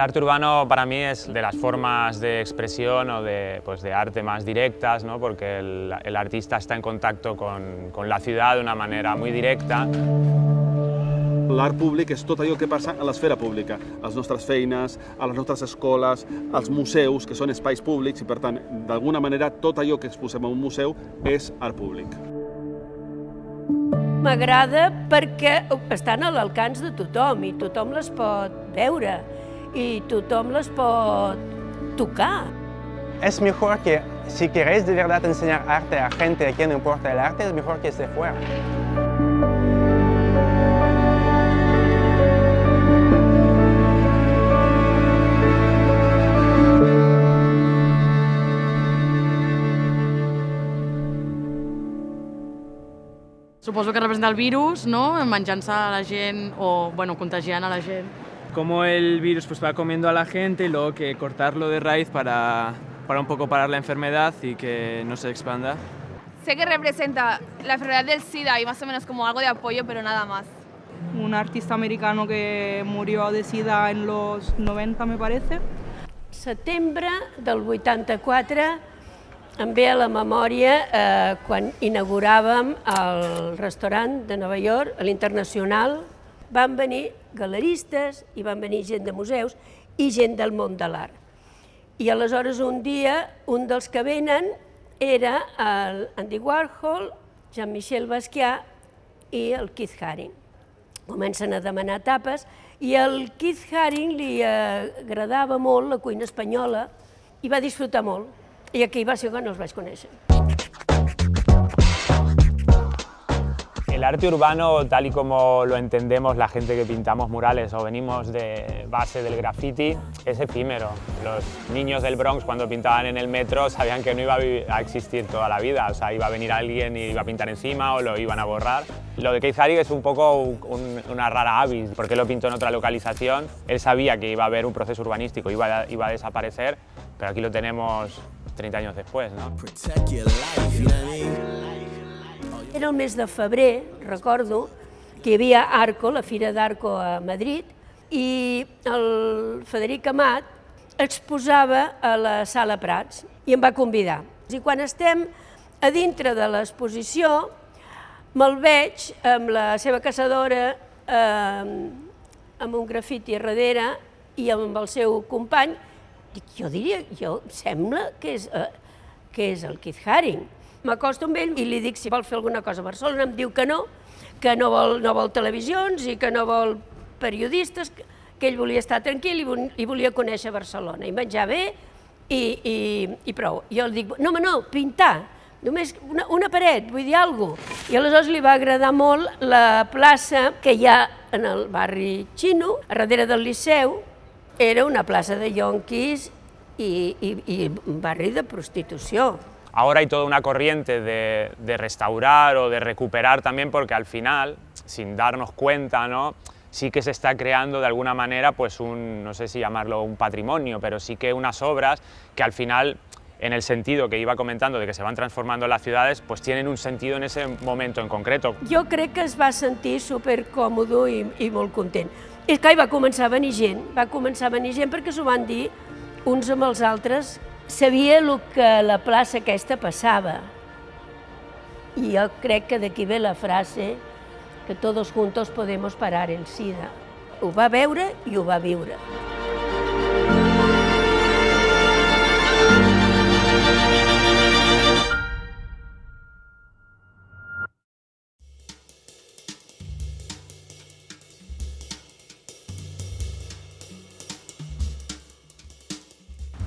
arte urbano para mí es de las formas de expresión o de arte más directas, ¿no? Porque el artista está en contacto con la ciudad de una manera muy directa. L'art públic és tot allò que passa a l'esfera pública, a les nostres feines, a les nostres escoles, als museus, que són espais públics, i per tant, d'alguna manera, tot allò que exposem a un museu és art públic. M'agrada perquè estan a l'alcance de tothom i tothom les pot veure i tothom les pot tocar. Es mejor que, si queréis de verdad enseñar arte a gente a quien no importa el arte, es mejor que esté fuera. Suposo que representa el virus, ¿no? Menjant-se a la gent o, bueno, contagiant a la gent. Cómo el virus pues va comiendo a la gente y luego que cortarlo de raíz para un poco parar la enfermedad y que no se expanda. Sé que representa la enfermedad del SIDA y más o menos como algo de apoyo, pero nada más. Un artista americano que murió de SIDA en los 90, me parece. Setembre del 84 em ve a la memòria quan inauguràvem el restaurant de Nova York, a l'Internacional. Van venir galeristes i van venir gent de museus i gent del món de l'art. I aleshores un dia, un dels que venen era Andy Warhol, Jean-Michel Basquiat i el Keith Haring. Comencen a demanar tapes i al Keith Haring li agradava molt la cuina espanyola i va disfrutar molt. Y aquí va ser quan els vaig conèixer. El arte urbano, tal y como lo entendemos la gente que pintamos murales o venimos de base del graffiti, es efímero. Los niños del Bronx cuando pintaban en el metro sabían que no iba a existir toda la vida, o sea, iba a venir alguien y iba a pintar encima o lo iban a borrar. Lo de Keith Haring es un poco una rara avis, porque lo pintó en otra localización. Él sabía que iba a haber un proceso urbanístico, iba a desaparecer, pero aquí lo tenemos 30 años después, ¿no? Era el mes de febrer, recordo, que hi havia Arco, la Fira d'Arco a Madrid, i el Frederic Amat exposava a la Sala Prats i em va convidar. I quan estem a dintre de l'exposició, me'l veig amb la seva caçadora, amb un grafiti a darrere i amb el seu company. Jo sembla que és el Keith Haring. M'acosto amb ell i li dic si vol fer alguna cosa a Barcelona, em diu que no vol televisions i que no vol periodistes, que ell volia estar tranquil i volia conèixer Barcelona i menjar bé i prou. Jo li dic, no, pintar, només una paret, vull dir alguna cosa. I aleshores li va agradar molt la plaça que hi ha en el barri xino, a darrere del Liceu. Era una plaça de yonquis i un barri de prostitució. Ahora hay toda una corriente de restaurar o de recuperar también, porque al final, sin darnos cuenta, ¿no?, sí que se está creando de alguna manera, pues no sé si llamarlo un patrimonio, pero sí que unas obras que al final, en el sentido que iba comentando de que se van transformando las ciudades, pues tienen un sentido en ese momento en concreto. Jo crec que es va sentir supercòmode i molt content. És que va començar a venir gent, perquè s'ho van dir uns amb els altres. Sabia el que la plaça aquesta passava. I jo crec que d'aquí ve la frase que todos juntos podemos parar el SIDA. Ho va veure i ho va viure.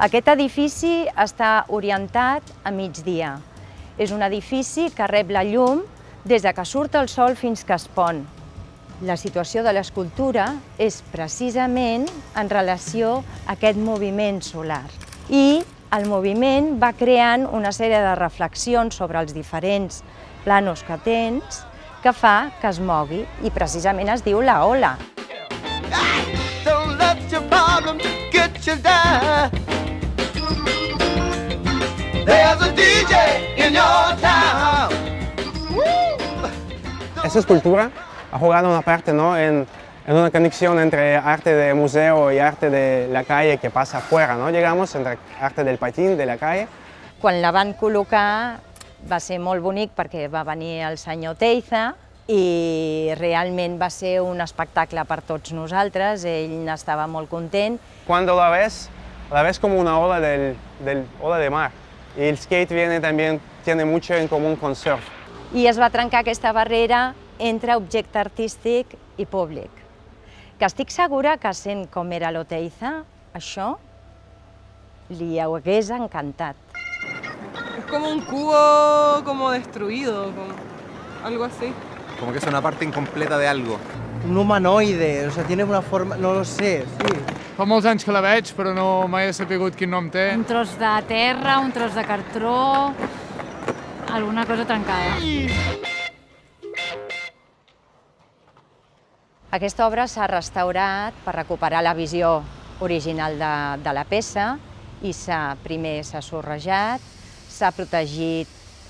Aquest edifici està orientat a migdia. És un edifici que rep la llum des que surt el sol fins que es pon. La situació de l'escultura és precisament en relació a aquest moviment solar. I el moviment va creant una sèrie de reflexions sobre els diferents planos que tens que fa que es mogui i precisament es diu la ola. Esa escultura ha jugado una parte, ¿no?, en Es una conexión entre arte de museo y arte de la calle que pasa afuera, ¿no? Llegamos entre arte del patín, de la calle. Quan la van col·locar va ser molt bonic perquè va venir el senyor Teiza i realment va ser un espectacle per tots nosaltres, ell n'estava molt content. Cuando la ves como una ola ola de mar. Y el skate también tiene mucho en común con surf. I es va trencar aquesta barrera entre objecte artístic i públic. Que estic segura que sent com era l'Oteiza, això li hagués encantat. Es como un cubo como destruido, algo así. Como que es una parte incompleta de algo. Un humanoide, o sea, tiene una forma, no lo sé, sí. Fa molts anys que la veig, però no mai he sabut quin nom té. Un tros de terra, un tros de cartró, alguna cosa trencada. Aquesta obra s'ha restaurat per recuperar la visió original de la peça i primer s'ha sorrejat, s'ha protegit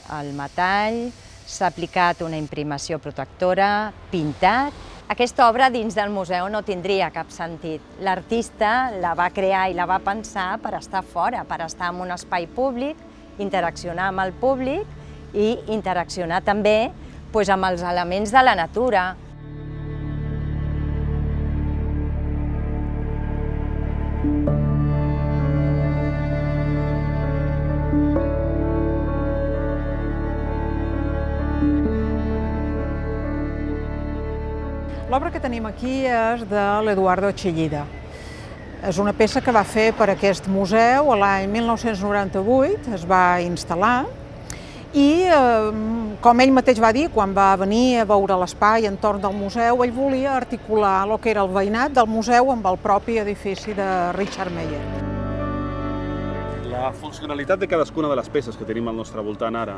el metall, s'ha aplicat una imprimació protectora, pintat. Aquesta obra dins del museu no tindria cap sentit. L'artista la va crear i la va pensar per estar fora, per estar en un espai públic, interaccionar amb el públic i interaccionar també amb els elements de la natura. L'obra que tenim aquí és de l'Eduardo Chillida. És una peça que va fer per aquest museu l'any 1998, es va instal·lar i, com ell mateix va dir, quan va venir a veure l'espai entorn del museu, ell volia articular el que era el veïnat del museu amb el propi edifici de Richard Meier. La funcionalitat de cadascuna de les peces que tenim al nostre voltant ara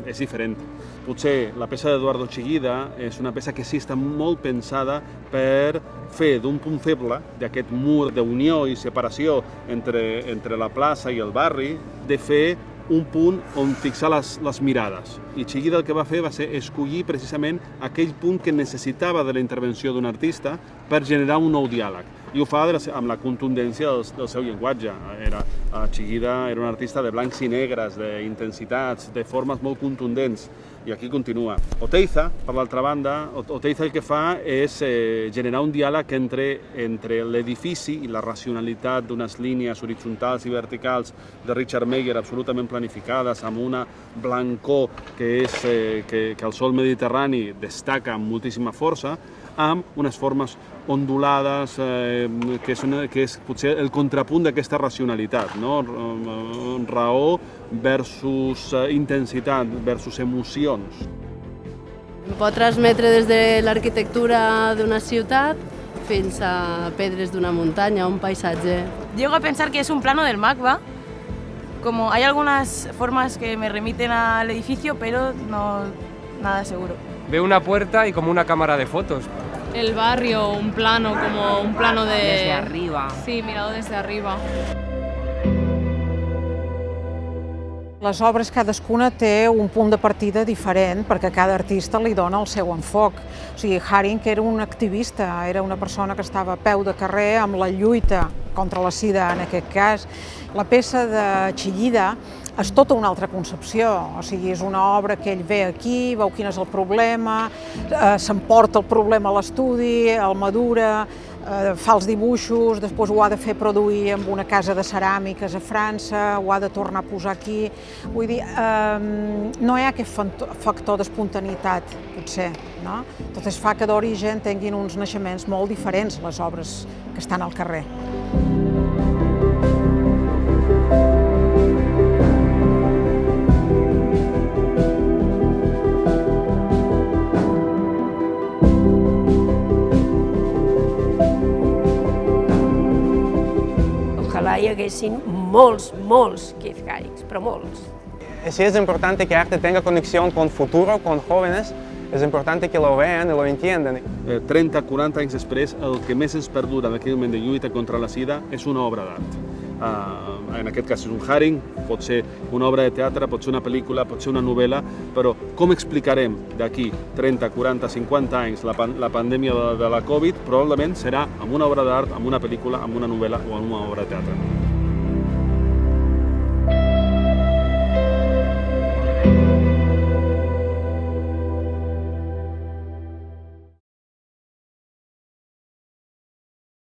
és diferent. Potser la peça d'Eduardo Chillida és una peça que sí està molt pensada per fer d'un punt feble, d'aquest mur d'unió i separació entre la plaça i el barri, de fer un punt on fixar les mirades. I Chillida el que va fer va ser escollir precisament aquell punt que necessitava de la intervenció d'un artista per generar un nou diàleg. I ho fa amb la contundència del seu llenguatge. Chillida era un artista de blancs i negres, d'intensitats, de formes molt contundents, i aquí continua. Oteiza, per l'altra banda, Oteiza el que fa és generar un diàleg entre l'edifici i la racionalitat d'unes línies horitzontals i verticals de Richard Meier absolutament planificades, amb una blancor que el sol mediterrani destaca amb moltíssima força, amb unes formes ondulades, que és potser el contrapunt d'aquesta racionalitat, no? Raó versus intensitat, versus emocions. Pot transmetre des de l'arquitectura d'una ciutat fins a pedres d'una muntanya, un paisatge. Llego a pensar que es un plano del MACBA. Como hay algunas formas que me remiten al edificio, pero no nada seguro. Veo una puerta y como una cámara de fotos. El barrio, un plano, como un plano de... Desde arriba. Sí, mirado desde arriba. Les obres cadascuna té un punt de partida diferent perquè cada artista li dona el seu enfoc. O sigui, Haring era un activista, era una persona que estava a peu de carrer amb la lluita contra la sida en aquest cas. La peça de Chillida és tota una altra concepció, o sigui, és una obra que ell ve aquí, veu quin és el problema, s'emporta el problema a l'estudi, el madura, fa els dibuixos, després ho ha de fer produir en una casa de ceràmiques a França, ho ha de tornar a posar aquí. Vull dir, no hi ha aquest factor d'espontaneïtat, potser, no? Tot es fa que d'origen tinguin uns naixements molt diferents les obres que estan al carrer. Hi haguessin molts Keith Harings, però molts. Sí, es importante que arte tenga conexión con futuro, con jóvenes. Es importante que lo vean y lo entiendan. 30, 40 anys després, el que més ens perdura d'aquell moment de lluita contra la sida és una obra d'art. en aquest cas és un Haring, pot ser una obra de teatre, pot ser una pel·lícula, pot ser una novel·la, però com explicarem d'aquí 30, 40, 50 anys la pandèmia de la Covid? Probablement serà amb una obra d'art, amb una pel·lícula, amb una novel·la o amb una obra de teatre.